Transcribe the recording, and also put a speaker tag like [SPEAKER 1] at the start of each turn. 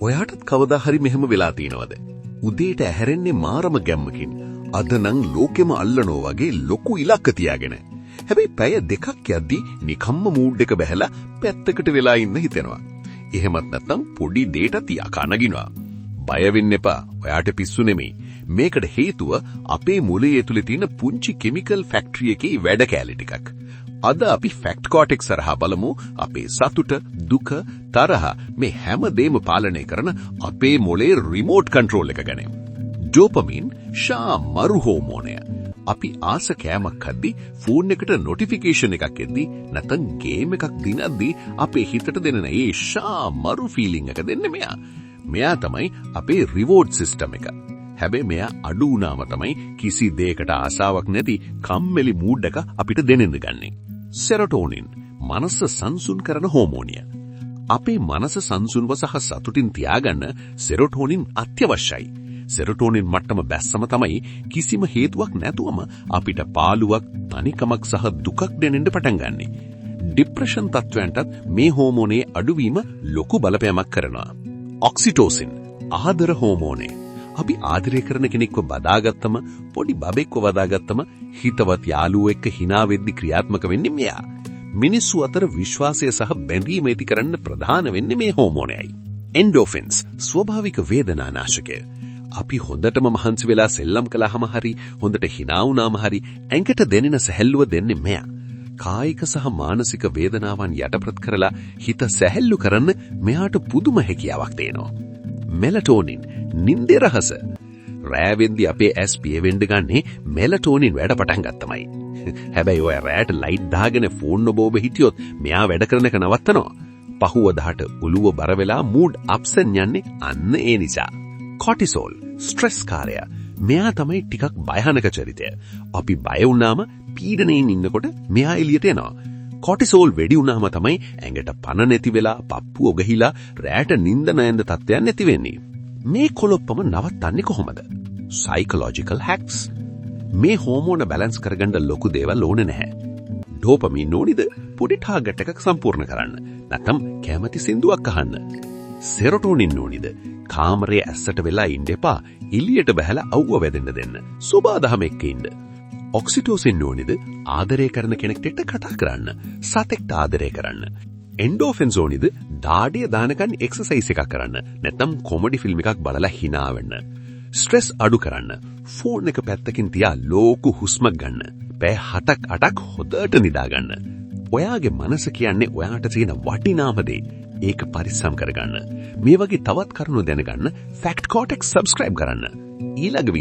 [SPEAKER 1] ඔයාටත් කවදා හරි මෙහෙම වෙලා තියෙනවද? උදේට ඇහැරෙන්නේ මාරම ගැම්මකින්. අද නම් ලෝකෙම අල්ලනෝ වගේ ලොකු ඉලක්ක තියාගෙන. හැබැයි පැය දෙකක් යද්දි නිකම්ම මූඩ් එක බැහැලා පැත්තකට වෙලා ඉන්න හිතෙනවා. එහෙමත් නැත්නම් පොඩි දෙයකට තියා නගිනවා. බය වෙන්න එපා. ඔයාට පිස්සු නෙමෙයි. මේකට හේතුව අපේ මොළයේ ඇතුලේ තියෙන පුංචි කිමිකල් ෆැක්ටරි එකේ වැඩ කැලේ ටිකක්. අද අපි ෆැක්ට් කෝටෙක්ස් හරහා බලමු අපේ සතුට, දුක, තරහ මේ හැම දෙයක්ම පාලනය කරන අපේ මොළයේ රිමෝට් කන්ට්‍රෝල් එක ගැන. ඩෝපමින් මරු හෝමෝනය. අපි ආස කෑමක් හද්දි ෆෝන් එකට නොටිෆිකේෂන් එකක් එද්දි නැත්නම් ගේම් එකක් දිනද්දි අපේ හිතට දෙන ඒ මරු ෆීලිං එක දෙන්නේ මෙයා. මෙයා තමයි අපේ රිවෝඩ් සිස්ටම් එක. හැබැයි මෙයා අඩු වුණාම තමයි කිසි දෙයකට ආසාවක් නැති කම්මැලි මූඩ් එක අපිට දෙනෙන්න ගන්නේ. සෙරොටෝනින් මනස සංසුන් කරන හෝමෝනිය. අපේ මනස සංසුන්ව සහ සතුටින් තියාගන්න සෙරොටෝනින් අත්‍යවශ්‍යයි. සෙරොටෝනින් මට්ටම බැස්සම තමයි කිසිම හේතුවක් නැතුවම අපිට පාළුවක්, තනිකමක් සහ දුකක් දැනෙන්න පටන් ගන්නෙ. ડિප්‍රෙෂන් තත්වයන්ටත් මේ හෝමෝනේ අඩුවීම ලොකු බලපෑමක් කරනවා. ඔක්සිටෝසින් ආදර හෝමෝනේ. අපි ආදරය කරන කෙනෙක්ව බදාගත්තම, පොඩි බබෙක්ව වදාගත්තම හිතවත් යාළුවෝ එක්ක hina වෙද්දි ක්‍රියාත්මක වෙන්නේ මෙයා. මිනිස්සු අතර විශ්වාසය සහ බැඳීම ඇති කරන්න ප්‍රධාන වෙන්නේ මේ හෝමෝනයයි. එන්ඩෝෆින්ස් ස්වභාවික වේදනානාශකය. අපි හොඳටම මහන්සි වෙලා සෙල්ලම් කළාම හරි, හොඳට hina වුණාම හරි ඇඟට දැනෙන සැහැල්ලුව දෙන්නේ මෙයා. කායික සහ මානසික වේදනාවන් යටපත් කරලා හිත සැහැල්ලු කරන්න මෙයාට පුදුම හැකියාවක් තියෙනවා. මෙලටෝනින් නින්දේ රහස. රෑවෙන්දි අපේ ඇස් පියවෙන්න ගන්නේ මෙලටෝනින් වැඩ පටන් ගත්තමයි. හැබැයි ඔය රෑට ලයිට් දාගෙන ෆෝන් නොබෝබ හිටියොත් මෙයා වැඩ කරන එක නවත්තනවා. පහුවදාට ඔළුව බර වෙලා මූඩ් අප්සෙන් යන්නේ අන්න ඒ නිසා. කොටිසෝල් ස්ට්‍රෙස් කාර්යය. මෙයා තමයි ටිකක් භයානක චරිතය. අපි බය වුණාම, පීඩනයෙන් ඉන්නකොට මෙයා එළියට එනවා. කොටිසෝල් වැඩි වුණාම තමයි ඇඟට පණ නැති වෙලා, පප්පු ඔගහිලා රැට නිින්ද නැන්ද තත්ත්වයන් නැති වෙන්නේ. මේ කොලොප්පම නවත්තන්නේ කොහොමද? Psychological hacks. මේ හෝමෝන බැලන්ස් කරගන්න ලොකු දේවල් ඕනේ නැහැ. ඩෝපමින් ඕනිද පොඩි ටාගට් එකක් සම්පූර්ණ කරන්න. නැත්නම් කැමති සින්දුවක් අහන්න. සෙරොටෝනින් ඕනිද කාමරයේ ඇස්සට වෙලා ඉන්න එපා. එළියට බහලා අවුව වැදෙන්න දෙන්න. සෝබාදහම එක්ක ඉන්න. ඔක්සිටෝසින් ඕනිද ආදරය කරන කෙනෙක්ට කතා කරන්න, සතෙක්ට ආදරය කරන්න. එන්ඩෝෆින්ස් ඕනිද දාඩිය දානකන් එක්සර්සයිස් එකක් කරන්න, නැත්නම් කොමඩි ෆිල්ම් එකක් බලලා hina වෙන්න. ස්ට්‍රෙස් අඩු කරන්න ෆෝන් එක පැත්තකින් තියා ලෝකු හුස්මක් ගන්න. පැය 7ක් 8ක් හොදට නිදා ගන්න. ඔයාගේ මනස කියන්නේ ඔයාට තියෙන වටිනාම දේ. ඒක පරිස්සම් කරගන්න. මේ වගේ තවත් කරුණු දැනගන්න ෆැක්ට් කෝටෙක්ස් සබ්ස්ක්‍රයිබ් කරන්න. ඊළඟ